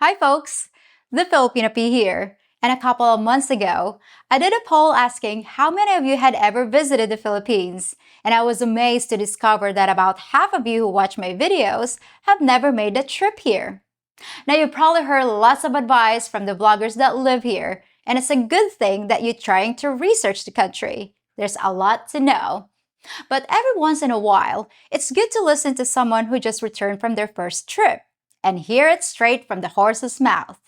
Hi folks, the Filipino P here. And a couple of months ago, I did a poll asking how many of you had ever visited the Philippines. And I was amazed to discover that about half of you who watch my videos have never made a trip here. Now you've probably heard lots of advice from the vloggers that live here, and it's a good thing that you're trying to research the country. There's a lot to know. But every once in a while, it's good to listen to someone who just returned from their first trip and hear it straight from the horse's mouth.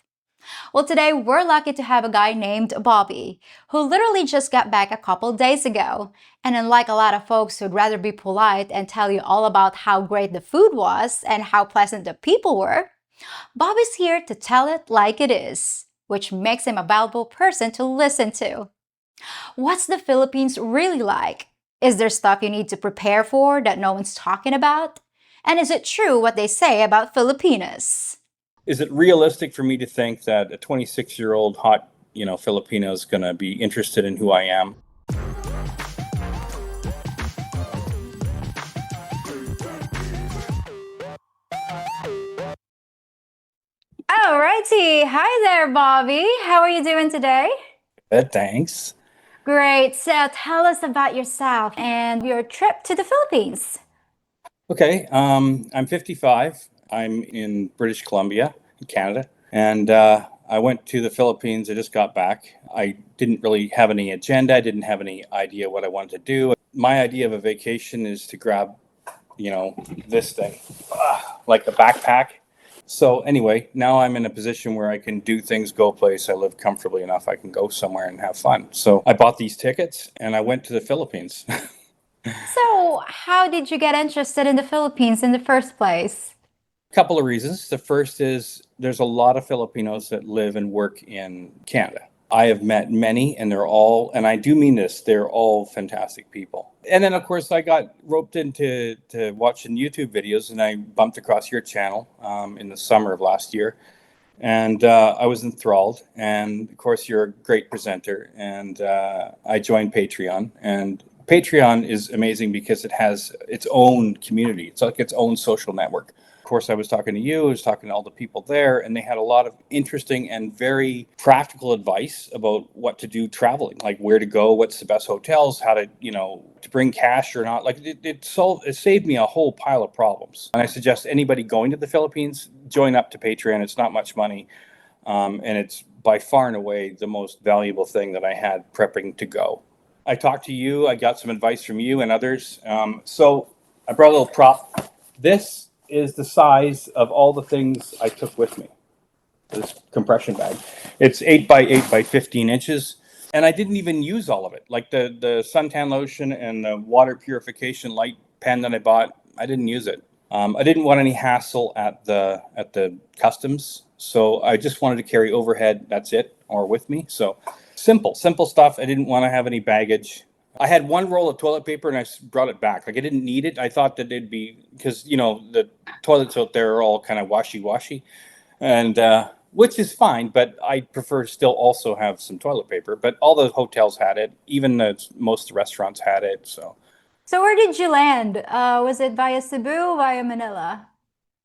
Well, today we're lucky to have a guy named Bobby, who literally just got back a couple days ago. And unlike a lot of folks who'd rather be polite and tell you all about how great the food was and how pleasant the people were, Bobby's here to tell it like it is, which makes him a valuable person to listen to. What's the Philippines really like? Is there stuff you need to prepare for that no one's talking about? And is it true what they say about Filipinas? Is it realistic for me to think that a 26-year-old hot, Filipino is going to be interested in who I am? Alrighty, hi there, Bobby. How are you doing today? Thanks. Great. So tell us about yourself and your trip to the Philippines. Okay, I'm 55. I'm in British Columbia, in Canada, and I went to the Philippines. I just got back. I didn't really have any agenda. I didn't have any idea what I wanted to do. My idea of a vacation is to grab, this thing, like a backpack. So anyway, now I'm in a position where I can do things, go place. I live comfortably enough. I can go somewhere and have fun. So I bought these tickets and I went to the Philippines. So, how did you get interested in the Philippines in the first place? Couple of reasons. The first is there's a lot of Filipinos that live and work in Canada. I have met many, and they're all, and I do mean this, they're all fantastic people. And then, of course, I got roped into watching YouTube videos, and I bumped across your channel in the summer of last year. And I was enthralled. And of course, you're a great presenter. And I joined Patreon. And Patreon is amazing because it has its own community. It's like its own social network. Of course, I was talking to you, I was talking to all the people there, and they had a lot of interesting and very practical advice about what to do traveling, like where to go, what's the best hotels, how to, to bring cash or not. Like it saved me a whole pile of problems. And I suggest anybody going to the Philippines, join up to Patreon. It's not much money. And it's by far and away the most valuable thing that I had prepping to go. I talked to you, I got some advice from you and others. So I brought a little prop. This is the size of all the things I took with me. This compression bag. It's 8 by 8 by 15 inches. And I didn't even use all of it. Like the suntan lotion and the water purification light pen that I bought, I didn't use it. I didn't want any hassle at the customs. So I just wanted to carry overhead, that's it, or with me. So simple stuff. I didn't want to have any baggage. I had one roll of toilet paper and I brought it back. Like I didn't need it. I thought that it'd be, because, the toilets out there are all kind of washy, and which is fine, but I prefer to still also have some toilet paper. But all the hotels had it. Even most restaurants had it. So Where did you land? Was it via Cebu, via Manila?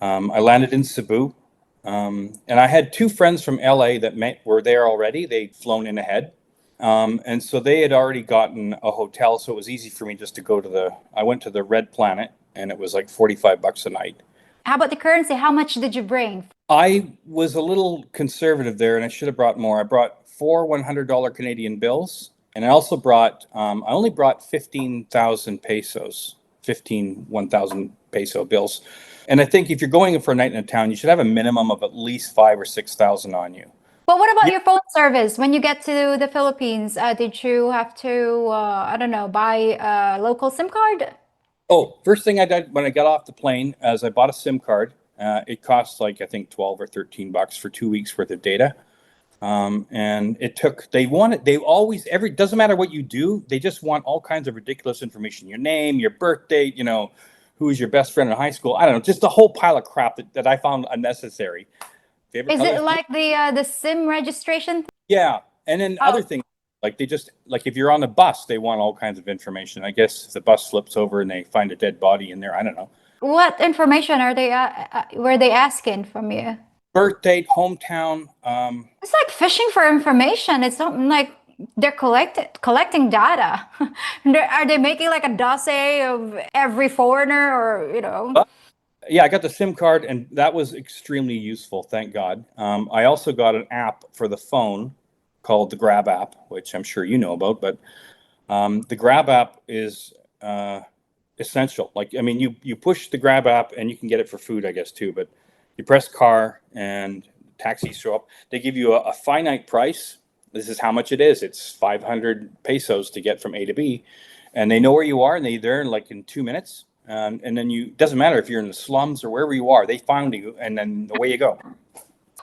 I landed in Cebu. And I had two friends from LA that were there already. They'd flown in ahead. And so they had already gotten a hotel, so it was easy for me just to go to I went to the Red Planet, and it was like $45 a night. How about the currency? How much did you bring? I was a little conservative there, and I should have brought more. I brought four $100 Canadian bills, and I also I only brought 15,000 pesos, 1,000 peso bills. And I think if you're going for a night in a town, you should have a minimum of at least 5,000 or 6,000 on you. But what about your phone service? When you get to the Philippines, did you have to, I don't know, buy a local SIM card? Oh, first thing I did when I got off the plane is I bought a SIM card. It costs like, I think, 12 or 13 bucks for 2 weeks worth of data. And doesn't matter what you do, they just want all kinds of ridiculous information. Your name, your birth date, who is your best friend in high school. I don't know, just a whole pile of crap that I found unnecessary. Is it like the SIM registration? Yeah. And then other things, like if you're on the bus, they want all kinds of information. I guess if the bus flips over and they find a dead body in there, I don't know. What information are were they asking from you? birth date, hometown. It's like fishing for information. It's not like they're collecting data. Are they making like a dossier of every foreigner or, you know? But yeah, I got the SIM card, and that was extremely useful. Thank God. I also got an app for the phone called the Grab app, which I'm sure you know about. But the Grab app is essential. Like, I mean, you push the Grab app, and you can get it for food, I guess, too. But you press car, and taxis show up. They give you a finite price. This is how much it is. It's 500 pesos to get from A to B, and they know where you are, and they're there in like in 2 minutes. And then you doesn't matter if you're in the slums or wherever you are, they found you, and then away you go.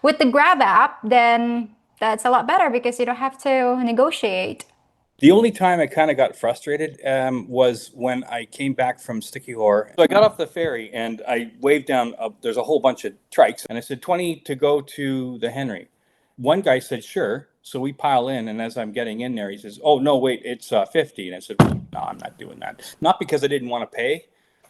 With the Grab app, then that's a lot better because you don't have to negotiate. The only time I kind of got frustrated was when I came back from Sticky Hor. So I got off the ferry and I waved down. There's a whole bunch of trikes, and I said 20 to go to the Henry. One guy said sure, so we pile in. And as I'm getting in there, he says, "Oh no, wait, it's 50." And I said, "No, I'm not doing that. Not because I didn't want to pay.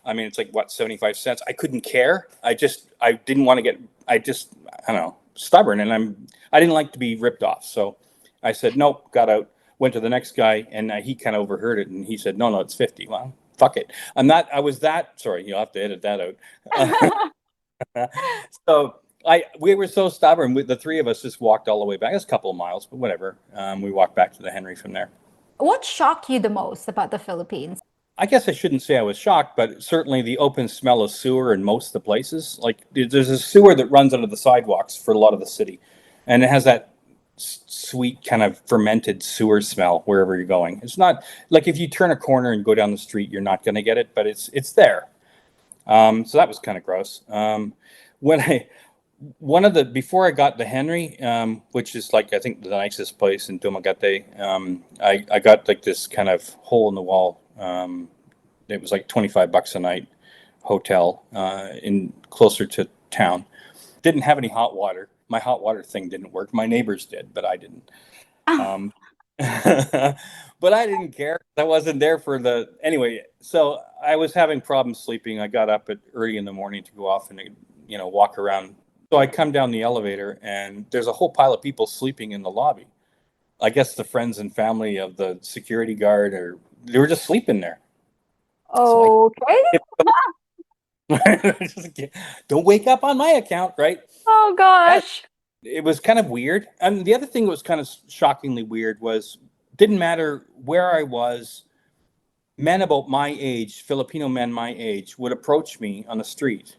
I mean, it's like what, 75 cents. I couldn't care. I didn't want to get. I don't know, stubborn, and I didn't like to be ripped off. So I said nope. Got out. Went to the next guy, and he kind of overheard it, and he said, "No, no, it's 50." Well, fuck it. I'm not. I was that. Sorry, you'll have to edit that out. So we were so stubborn. The three of us just walked all the way back. It's a couple of miles, but whatever. We walked back to the Henry from there. What shocked you the most about the Philippines? I guess I shouldn't say I was shocked, but certainly the open smell of sewer in most of the places. Like there's a sewer that runs under the sidewalks for a lot of the city, and it has that sweet kind of fermented sewer smell wherever you're going. It's not like if you turn a corner and go down the street, you're not going to get it, but it's there. So that was kind of gross. When I one of the before I got the Henry, which is like I think the nicest place in Dumaguete, I got like this kind of hole in the wall. It was like $25 a night hotel in closer to town. Didn't have any hot water. My hot water thing didn't work. My neighbors did, but I didn't. Um, but I didn't care. I wasn't there for the anyway. So I was having problems sleeping. I got up at early in the morning to go off and walk around. So I come down the elevator and there's a whole pile of people sleeping in the lobby. I guess the friends and family of the security guard, or they were just sleeping there. So Okay. don't wake up on my account, right? Oh gosh. It was kind of weird. And the other thing that was kind of shockingly weird was didn't matter where I was, men about my age, Filipino men my age, would approach me on the street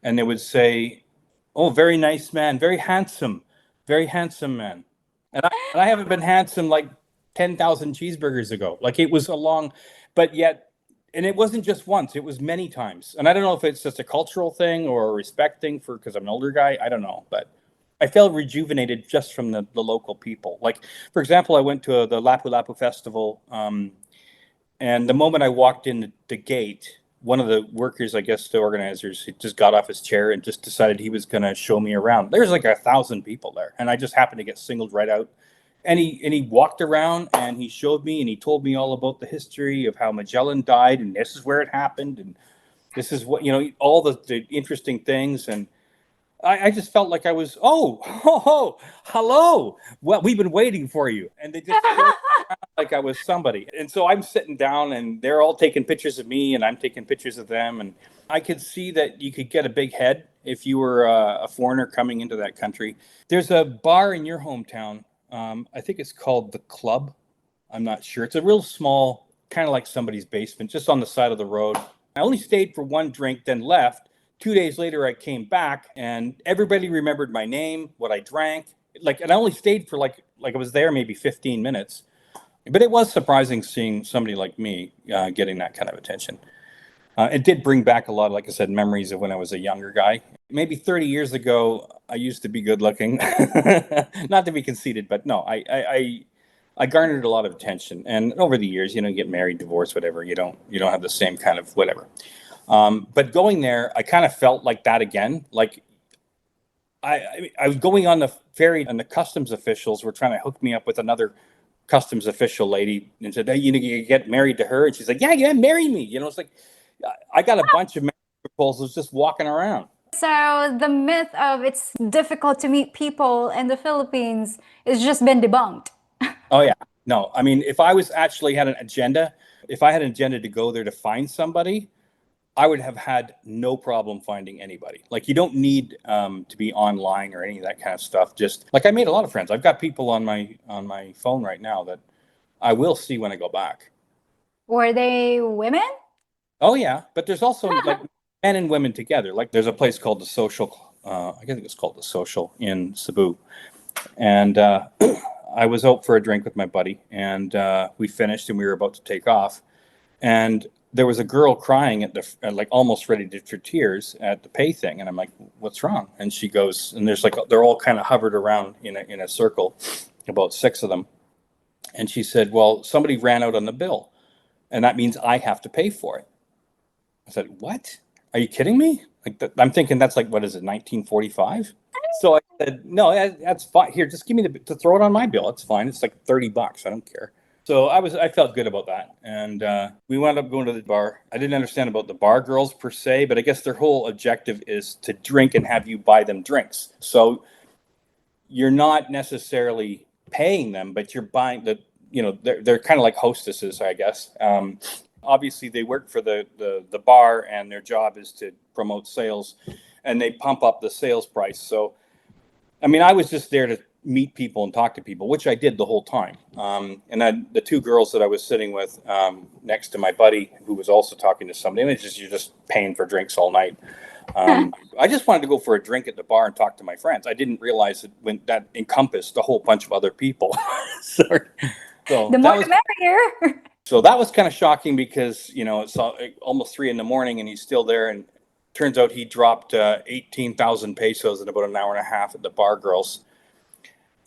and they would say, "Oh, very nice man, very handsome man." And I haven't been handsome like 10,000 cheeseburgers ago. Like it was a long, but yet, and it wasn't just once, it was many times. And I don't know if it's just a cultural thing or a respect thing for because I'm an older guy. I don't know, but I felt rejuvenated just from the local people. Like, for example, I went to the Lapu Lapu Festival, and the moment I walked in the gate, one of the workers, I guess the organizers, he just got off his chair and just decided he was going to show me around. There's like 1,000 people there, and I just happened to get singled right out. And he walked around and he showed me and he told me all about the history of how Magellan died and this is where it happened and this is what all the interesting things. And I just felt like I was, oh, hello. Well, we've been waiting for you. And they just like I was somebody. And so I'm sitting down and they're all taking pictures of me and I'm taking pictures of them. And I could see that you could get a big head if you were a foreigner coming into that country. There's a bar in your hometown. I think it's called The Club. I'm not sure. It's a real small, kind of like somebody's basement, just on the side of the road. I only stayed for one drink, then left. 2 days later, I came back and everybody remembered my name, what I drank. And I only stayed for like I was there maybe 15 minutes. But it was surprising seeing somebody like me getting that kind of attention. It did bring back a lot, like I said, memories of when I was a younger guy. Maybe 30 years ago, I used to be good looking. Not to be conceited, but no, I garnered a lot of attention. And over the years, you get married, divorced, whatever. You don't have the same kind of whatever. But going there, I kind of felt like that again. Like I was going on the ferry, and the customs officials were trying to hook me up with another customs official lady, and said, "Hey, you get married to her?" And she's like, "Yeah, marry me." It's like I got a bunch of marriage proposals just walking around. So the myth of it's difficult to meet people in the Philippines has just been debunked. Oh yeah. No, I mean, if I was actually had an agenda, if I had an agenda to go there to find somebody, I would have had no problem finding anybody. Like you don't need to be online or any of that kind of stuff. Just like I made a lot of friends. I've got people on my phone right now that I will see when I go back. Were they women? Oh yeah, but there's also like men and women together. Like there's a place called the Social. I think it's called the Social in Cebu, and I was out for a drink with my buddy, and we finished, and we were about to take off, and there was a girl crying at the like almost ready to for tears at the pay thing, and I'm like, "What's wrong?" And she goes, and there's like they're all kind of hovered around in a circle, about six of them, and she said, "Well, somebody ran out on the bill, and that means I have to pay for it." I said, "What? Are you kidding me?" Like I'm thinking that's like what is it, 1945? So I said, "No, that's fine. Here, just give me to throw it on my bill. It's fine. It's like $30. I don't care." So I felt good about that, and we wound up going to the bar. I didn't understand about the bar girls per se, but I guess their whole objective is to drink and have you buy them drinks. So you're not necessarily paying them, but you're buying the, they're kind of like hostesses, I guess. Obviously, they work for the bar, and their job is to promote sales, and they pump up the sales price. So, I mean, I was just there to meet people and talk to people, which I did the whole time. And then the two girls that I was sitting with next to my buddy, who was also talking to somebody, and it's just you're just paying for drinks all night. I just wanted to go for a drink at the bar and talk to my friends. I didn't realize that when that encompassed a whole bunch of other people. so, The so more that was the merrier. so that was kind of shocking because it's almost 3 a.m. and he's still there. And turns out he dropped 18,000 pesos in about an hour and a half at the bar girls,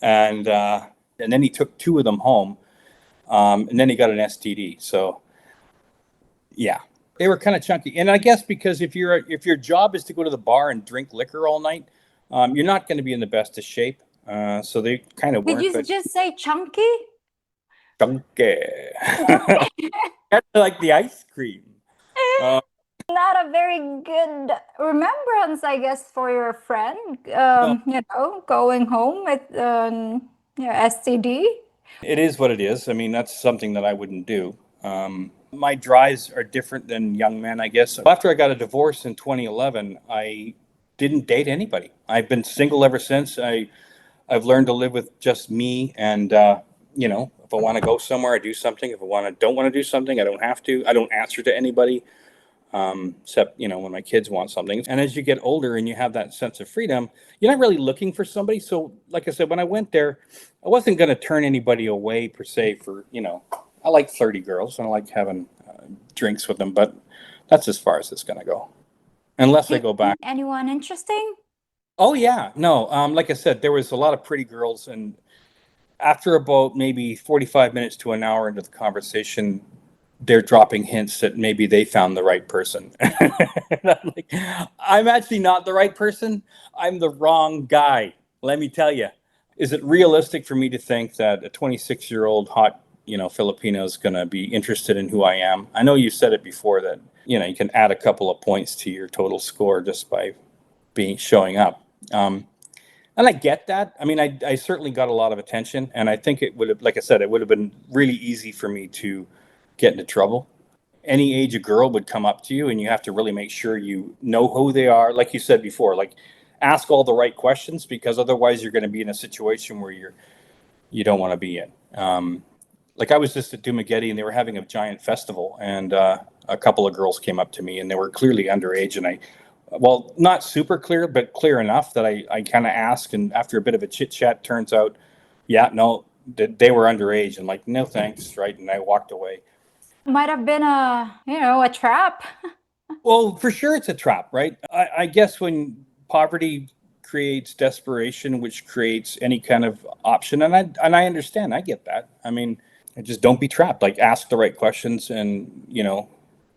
and then he took two of them home, and then he got an STD. So yeah, they were kind of chunky. And I guess because if your job is to go to the bar and drink liquor all night, you're not going to be in the best of shape. So they kind of Did weren't, you but just say chunky? chunky. That's like the ice cream. Uh, Not a very good remembrance, I guess, for your friend. no, Going home with STD. it is what it is. I mean, that's something that I wouldn't do. My drives are different than young men, I guess. After I got a divorce in 2011, I didn't date anybody. I've been single ever since. I've learned to live with just me, and if I want to go somewhere, I do something. If I don't want to do something, I don't have to. I don't answer to anybody, except when my kids want something. And as you get older and you have that sense of freedom, you're not really looking for somebody. So, like I said, when I went there, I wasn't going to turn anybody away per se. I like 30 girls and I like having drinks with them, but that's as far as it's going to go, unless I Did go you back. meet anyone interesting? Oh yeah, no. Like I said, there was a lot of pretty girls, and after about maybe 45 minutes to an hour into the conversation, they're dropping hints that maybe they found the right person. And I'm like, I'm actually not the right person. I'm the wrong guy. Let me tell you. Is it realistic for me to think that a 26-year-old hot, Filipino is going to be interested in who I am? I know you said it before that, you can add a couple of points to your total score just by showing up. And I get that. I mean, I certainly got a lot of attention, and I think it would have, like I said, it would have been really easy for me to get into trouble. Any age a girl would come up to you, and you have to really make sure you know who they are. Like you said before, like ask all the right questions, because otherwise you're going to be in a situation where you don't want to be in. Like I was just at Dumaguete, and they were having a giant festival, and a couple of girls came up to me, and they were clearly underage, and well, not super clear, but clear enough that I kind of asked, and after a bit of a chit chat, turns out, yeah, no, they were underage, and like, no thanks, right? And I walked away. Might have been a trap. Well, for sure, it's a trap, right? I guess when poverty creates desperation, which creates any kind of option, and I understand, I get that. I mean, just don't be trapped. Like, ask the right questions, and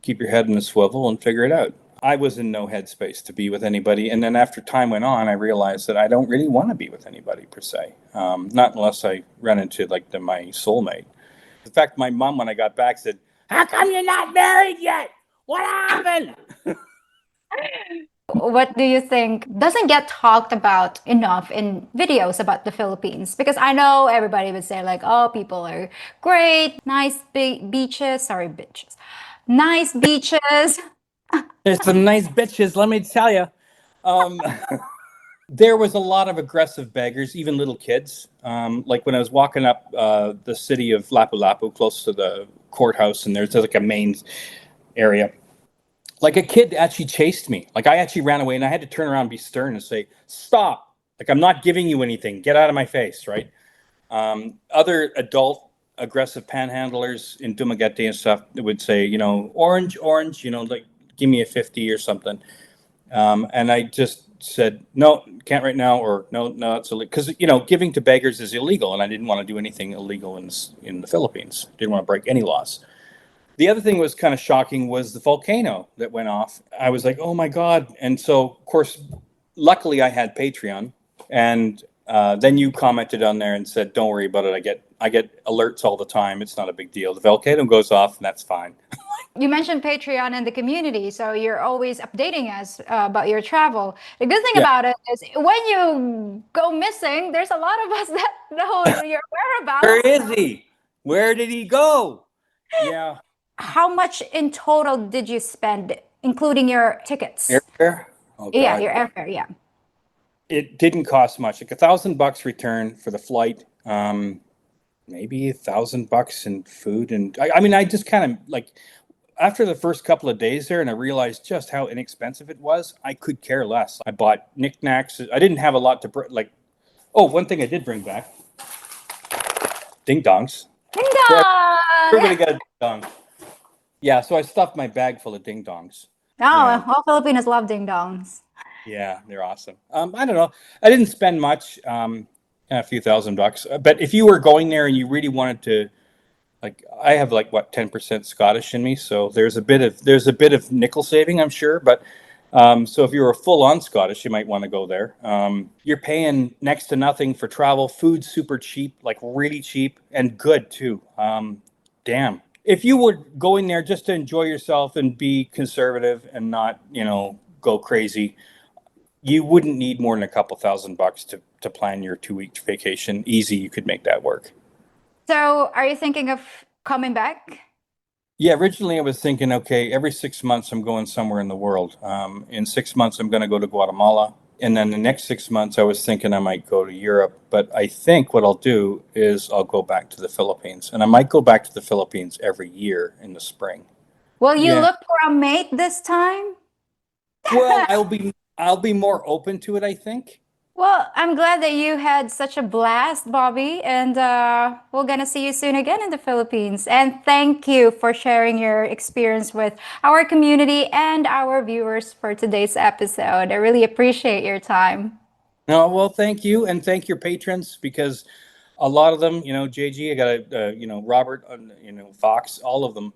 keep your head in a swivel and figure it out. I was in no headspace to be with anybody, and then after time went on, I realized that I don't really want to be with anybody per se, not unless I run into like my soulmate. In fact, my mom, when I got back, said, "How come you're not married yet? What happened?" What do you think doesn't get talked about enough in videos about the Philippines? Because I know everybody would say like, oh, people are great, nice beaches, sorry, beaches, nice beaches. There's some nice bitches, let me tell you. Um, there was a lot of aggressive beggars, even little kids. Like when I was walking up the city of Lapu-Lapu, close to the courthouse, and there's like a main area. Like a kid actually chased me. Like I actually ran away, and I had to turn around and be stern and say, "Stop! Like I'm not giving you anything. Get out of my face!" Right? Other adult aggressive panhandlers in Dumaguete and stuff would say, orange, orange, like give me a 50 or something. And I just said, no, can't right now, or no, no, it's illegal. Because, giving to beggars is illegal, and I didn't want to do anything illegal in the Philippines. Didn't want to break any laws. The other thing was kind of shocking was the volcano that went off. I was like, oh my God. And so, of course, luckily I had Patreon. And then you commented on there and said, don't worry about it. I get alerts all the time. It's not a big deal. The volcano goes off and that's fine. You mentioned Patreon and the community, so you're always updating us about your travel. The good thing Yeah. about it is when you go missing, there's a lot of us that know your Where whereabouts. is he? Where did he go? Yeah. How much in total did you spend, including your tickets? Airfare? Oh Yeah, God. your airfare, yeah. It didn't cost much. Like $1,000 return for the flight. Maybe $1,000 in food. And I mean, I just kind of like after the first couple of days there, and I realized just how inexpensive it was, I could care less. I bought knickknacks. I didn't have a lot to like. Oh, one thing I did bring back: ding dongs. Ding Yeah, dong! everybody got a ding dong. Yeah, so I stuffed my bag full of ding dongs. Yeah, Oh, all Filipinos love ding dongs. yeah, they're awesome. I don't know. I didn't spend much, a few $1,000. But if you were going there and you really wanted to, like, I have like what 10% Scottish in me, so there's a bit of nickel saving, I'm sure. But so if you're a full on Scottish, you might want to go there. You're paying next to nothing for travel. Food's super cheap, like really cheap and good too. Damn. If you were going there just to enjoy yourself and be conservative and not, go crazy, you wouldn't need more than a couple $1,000 to plan your 2 week vacation. Easy, you could make that work. So, are you thinking of coming back? Yeah, originally I was thinking, okay, every 6 months I'm going somewhere in the world. In 6 months I'm going to go to Guatemala, and then the next 6 months I was thinking I might go to Europe. But I think what I'll do is I'll go back to the Philippines, and I might go back to the Philippines every year in the spring. Will you Yeah. look for a mate this time? Well, I'll be more open to it, I think. Well, I'm glad that you had such a blast, Bobby, and we're gonna see you soon again in the Philippines. And thank you for sharing your experience with our community and our viewers for today's episode. I really appreciate your time. No, well, thank you, and thank your patrons because a lot of them, JG, I got Robert, Fox, all of them.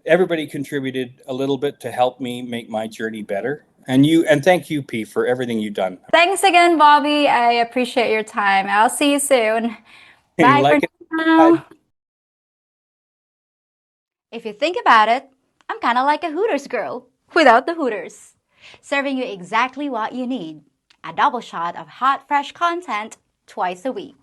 Everybody contributed a little bit to help me make my journey better. And thank you, P, for everything you've done. Thanks again, Bobby. I appreciate your time. I'll see you soon. Bye for Like it. now. If you think about it, I'm kind of like a Hooters girl without the Hooters, serving you exactly what you need, a double shot of hot, fresh content twice a week.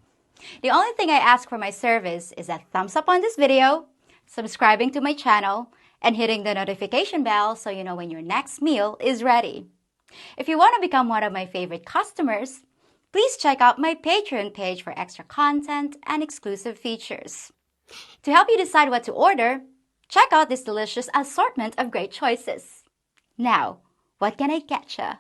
The only thing I ask for my service is a thumbs up on this video, subscribing to my channel, and hitting the notification bell so you know when your next meal is ready. If you want to become one of my favorite customers, please check out my Patreon page for extra content and exclusive features. To help you decide what to order, check out this delicious assortment of great choices. Now, what can I get ya?